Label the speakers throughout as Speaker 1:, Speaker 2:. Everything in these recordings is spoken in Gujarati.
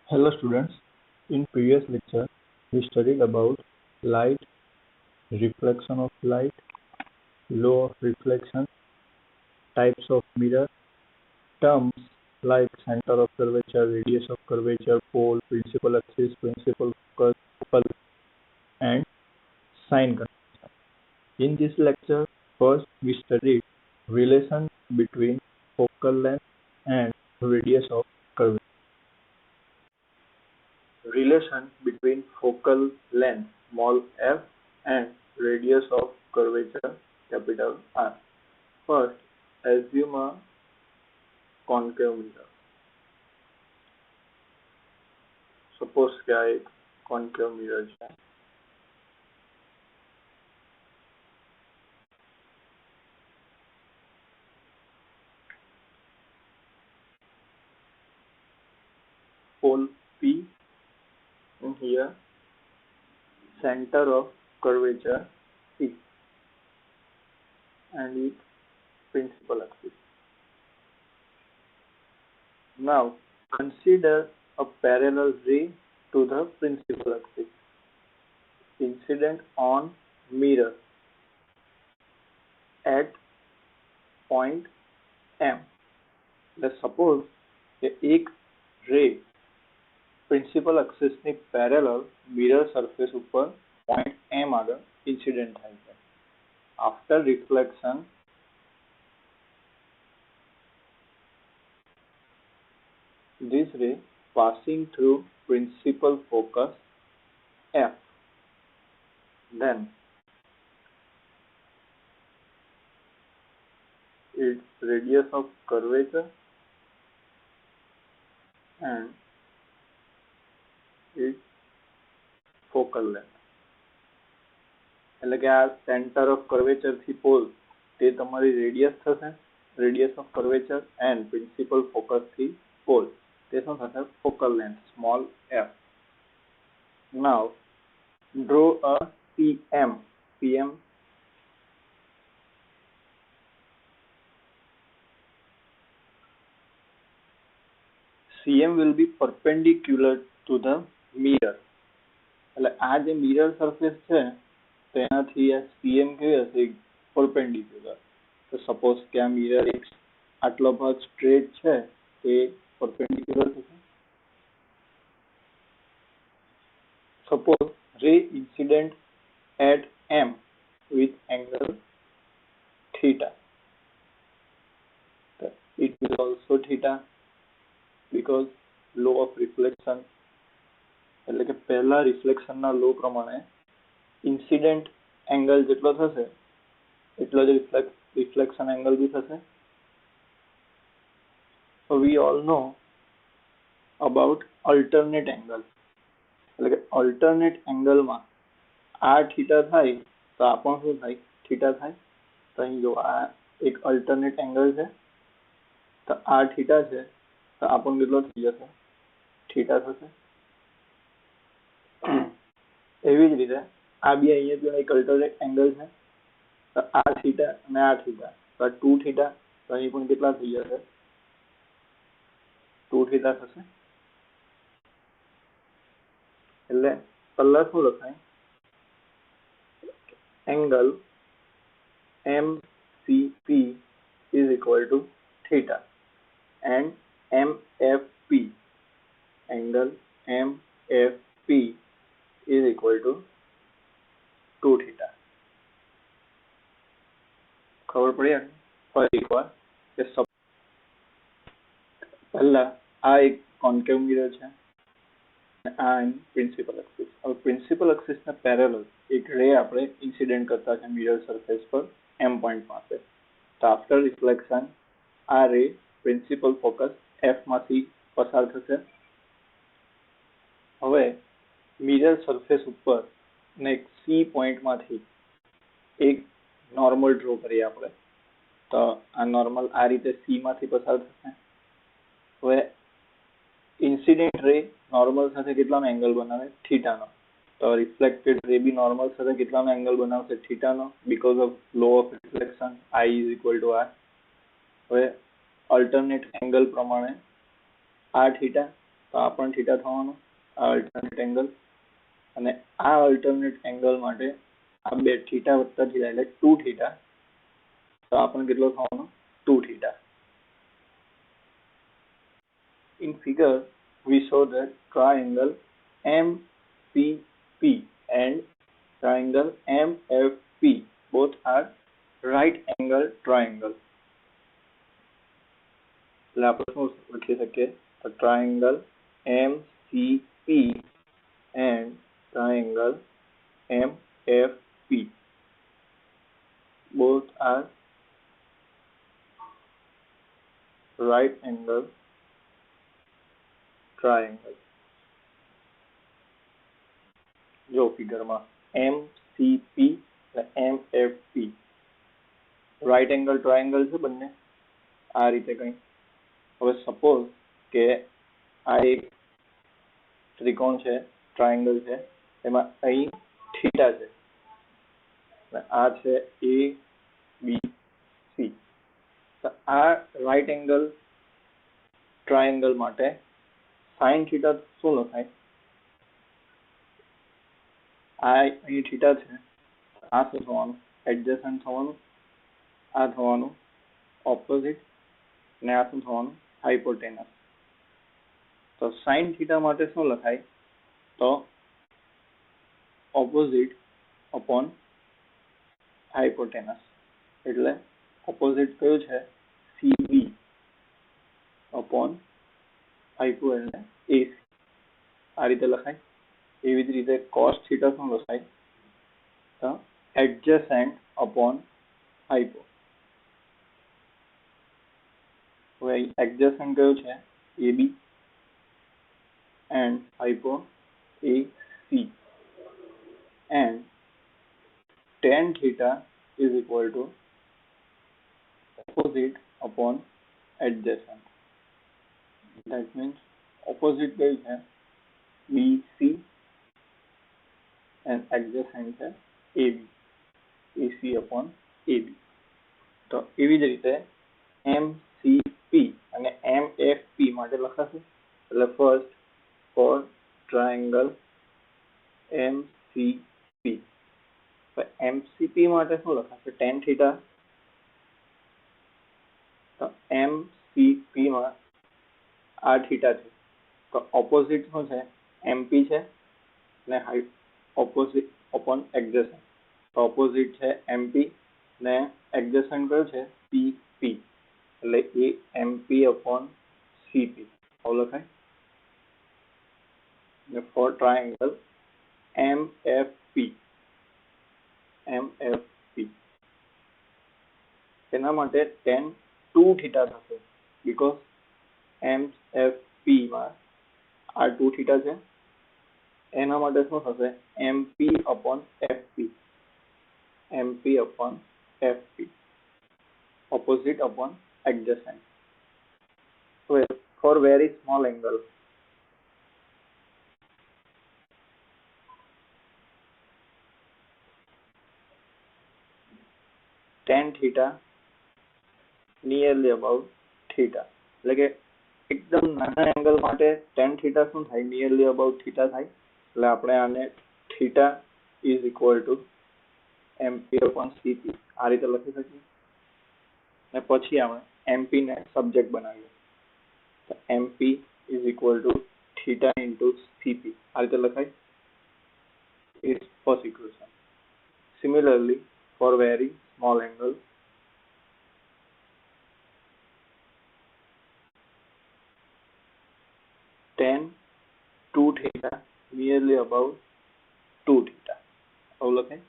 Speaker 1: Hello students, in previous lecture we studied about light, reflection of light, law of reflection, types of mirror, terms like center of curvature, radius of curvature, pole, principal axis, principal focus, focal and sign convention. In this lecture, first we studied relation between focal length and radius of curvature. Relation between focal length small f and radius of curvature capital R. First, assume a concave mirror. Suppose કે આ એક concave mirror છે. Pole P and here center of curvature C and its principal axis. Now consider a parallel ray to the principal axis incident on mirror at point M. Let's suppose કે એક ray પ્રિન્સિપલ એક્સિસની પેરેલલ મિરર સરફેસ ઉપર પોઈન્ટ M આગળ ઇન્સિડન્ટ થાય છે. After reflection this ray passing through principal focus F, then its radius of curvature and its focal length. એટલે કે આ સેન્ટર ઓફ કર્વેચર થી પોલ તે તમારી રેડિયસ થશે, radius of curvature and principal focus થી પોલ તે શું થશે, focal length small f. Now draw a CM. CM will be perpendicular to the mirror. એટલે આ જે મિરર સરફેસ છે તેનાથી આ CM કેવી હશે, પરપેન્ડિક્યુલર. તો સપોઝ કે આ મિરર એક આટલો ભાગ સ્ટ્રેટ છે તે પરપેન્ડિક્યુલર થશે. Suppose ray incident at M with angle theta. It will also theta because law of reflection. એટલે કે પહેલા રિફ્લેક્શન ના લો પ્રમાણે ઇન્સિડન્ટ એંગલ જેટલો થશે એટલો જ રિફ્લેક્શન એંગલ બી થશે. We all know about alternate angle. એટલે કે alternate angle માં આ થીટા થાય તો આ પણ શું થાય, થીટા થાય. તો અહીં જો આ એક alternate angle છે તો આ થીટા છે તો આ પણ કેટલો થઈ જશે, થીટા થશે. એવી જ રીતે આ બી અહીંયા પણ એક અલ્ટરનેટ એંગલ છે તો આ થીટા અને આ થીટા તો આ 2 થીટા તો અહીં પણ કેટલા થઈ જશે, 2 થીટા થશે. એટલે પહેલા શું લખાય, angle MCP is equal to theta and MFP, angle MFP is equal to 2 theta. ખબર પડી? ફરી એકવાર કે પહેલા આ એક કોન્કેવ મિરર છે આ પ્રિન્સિપલ એક્સિસ. હવે પ્રિન્સિપલ એક્સિસ ના પેરેલલ એક રે આપણે ઇન્સિડન્ટ કરતા છે મિરર સરફેસ પર M પોઈન્ટ પાસે. તો આફ્ટર રિફ્લેક્શન આ રે પ્રિન્સિપલ ફોકસ F માંથી પસાર થશે. હવે મિરર સરફેસ ઉપર ને C પોઈન્ટ માંથી એક નોર્મલ ડ્રો કરીએ આપણે. તો આ નોર્મલ આ રીતે C માંથી પસાર થશે. હવે ઇન્સિડન્ટ રે નોર્મલ સાથે કેટલાનો એંગલ બનાવે, થીટાનો. તો રિફ્લેક્ટેડ રે બી નોર્મલ સાથે કેટલાનો એંગલ બનાવશે, થીટાનો, because of law of reflection I is equal to R. હવે અલ્ટરનેટ એંગલ પ્રમાણે આ થીટા તો આ પણ થીટા થવાનો, આ અલ્ટરનેટ એંગલ, અને આ અલ્ટરનેટ એંગલ માટે આ બે થીટા વત્તા થીટા એટલે 2 થીટા, તો આ પણ કેટલો થવાનો 2 theta. In figure, we show that triangle MCP and triangle MFP both are right angle triangle. એટલે આપણે શું લખી શકીએ? તો triangle MCP and triangle MFP both are right angle triangle. જો ફિગરમાં MCP અને MFP રાઈટ એંગલ ટ્રાયેંગલ છે બંને, આ રીતે કંઈ. હવે સપોઝ કે આ એક ત્રિકોણ છે, ટ્રાયેંગલ છે, એમાં અહીં થીટા છે અને આ છે ABC. તો આ રાઈટ એંગલ ટ્રાયેંગલ માટે સાઇન થીટા શું લખાય? આ અહીં થીટા છે, આ શું થવાનું? એડજસન્ટ થવાનું, આ થવાનું ઓપોઝિટ, ને આ શું થવાનું? હાઇપોટેનસ. તો સાઇન થીટા માટે શું લખાય? તો ઓપોઝિટ અપોન હાઇપોટેનસ. એટલે ઓપોઝિટ કયું છે? CB અપોન હાઇપો એટલે AC. આ રીતે લખાય. એવી જ રીતે કોસ થીટા શું લખાય? તો એડજસન્ટ અપોન હાઇપો. હવે એડજસન્ટ કયું છે? AB and hypo AC, and tan theta is equal to opposite upon adjacent. That means opposite કયું છે? BC and adjacent છે AB. AC upon AB. તો એવી જ રીતે MCP અને MFP માટે લખાશે. એટલે ફર્સ્ટ for triangle MCP. તો MCP માટે શું લખાશે? tan theta. તો MCP માં આ થીટા છે, તો ઓપોઝિટ શું છે? MP છે ને ઓપોઝિટ અપોન એડજસન્ટ. તો ઓપોઝિટ છે MP ને એડજસન્ટ કયું છે? CP. એટલે એ MP અપોન CP આવું લખાય. For triangle MFP એના માટે tan 2 થીટા થશે, because MFP માં આ 2 થીટા છે, એના માટે શું થશે? MP upon FP. MP upon FP opposite upon adjacent. For very small angle, tan theta nearly above theta. એટલે કે એકદમ નાના એંગલ માટે tan theta શું થાય? નિયરલી અબાઉટ થીટા થાય. એટલે આપણે આને theta is equal to MP upon CP આ રીતે લખી શકીએ. અને પછી આપણે MP ને સબ્જેક્ટ બનાવીએ. તો MP is equal to theta into CP આ રીતે લખાય. Is first equation. Similarly, for very small angles, tan 2 theta nearly above 2 theta આવું લખાય.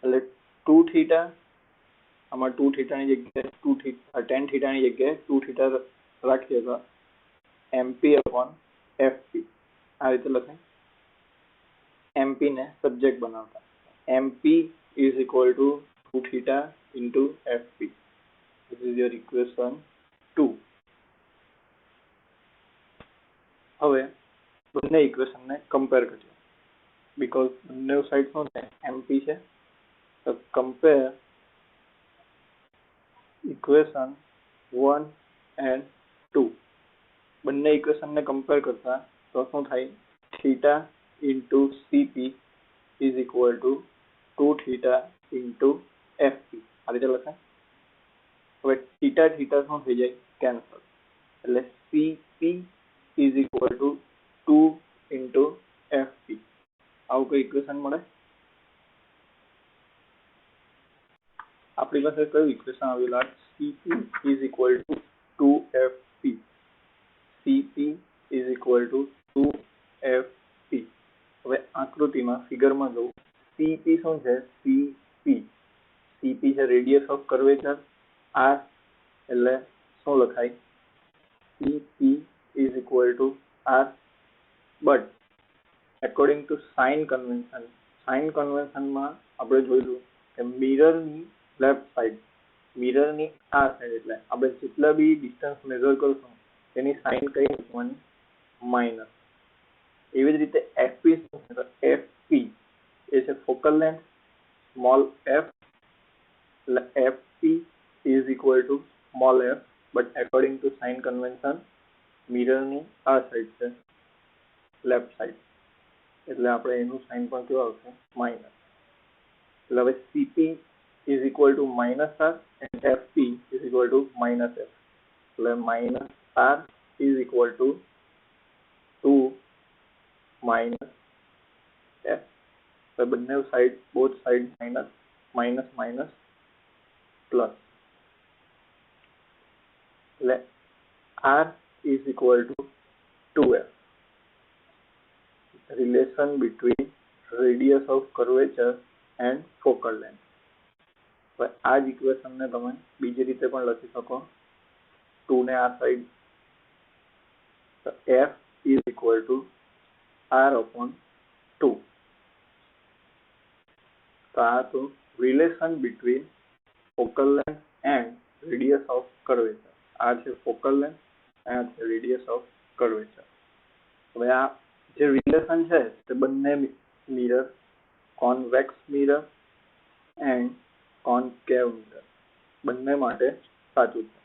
Speaker 1: એટલે 2 theta આમાં 2 theta ની જગ્યાએ 2 theta, tan theta ની જગ્યાએ 2 theta રાખીએ તો MP upon FP આ રીતે લખાય. MP ને સબ્જેક્ટ બનાવતા MP is equal to 2 theta into FP. This is your equation 2. હવે બંને ઇક્વેશન ને કમ્પેર કરીએ, બીકોઝ બંને સાઈડ શું છે? MP છે. તો કમ્પેર equation 1 and 2. બંને ઇક્વેશન ને કમ્પેર કરતા તો શું થાય? Theta into CP is equal to 2 theta into FP. આ રીતે લખાય. હવે થીટા થીટા શું થઈ જાય? કેન્સલ. એટલે CP is equal to 2 into FP. આવું કઈ ઇક્વેશન મળે? આપણી પાસે કયું ઇક્વેશન આવેલા? CP is equal to 2fp. CP is equal to 2fp. હવે આકૃતિમાં ફિગરમાં જવું. સીપી શું છે? સીપી સીપી છે રેડિયસ ઓફ કર્વેચર. આર એટલે શું લખાય? CP is equal to R. But according to sign કન્વેન્શનમાં આપણે જોયું કે મિરરની લેફ્ટ સાઈડ, મિરરની આ સાઈડ, એટલે આપણે જેટલા બી ડિસ્ટન્સ મેઝર કરશું તેની સાઇન કઈ મૂકવાની? માઇનસ. એવી જ રીતે એફપી શું છે? એફપી એ છે ફોકલ લેન્થ, સ્મોલ એફ, એટલે FP is equal to small f. But according to sign convention મિરરની આ સાઈડ છે, લેફ્ટ સાઈડ, એટલે આપણે એનું સાઇન પણ કેવું આવશે? માઇનસ. એટલે હવે CP is equal to minus r and fp is equal to minus f. એટલે minus r is equal to 2 minus f. તો બંને side, both side minus, minus minus plus. એટલે r is equal to 2f. Relation between radius of curvature and focal length. આ જ ઇક્વેશન ને તમે બીજી રીતે પણ લખી શકો. 2 ને આ સાઈડ, તો f is equal to r upon 2. તો આ તો relation between focal length and radius of curvature. આ છે focal length, આ છે radius of curvature. હવે આ જે રિલેશન છે તે બંને mirror, convex mirror and concave mirror, બંને માટે સાચું છે.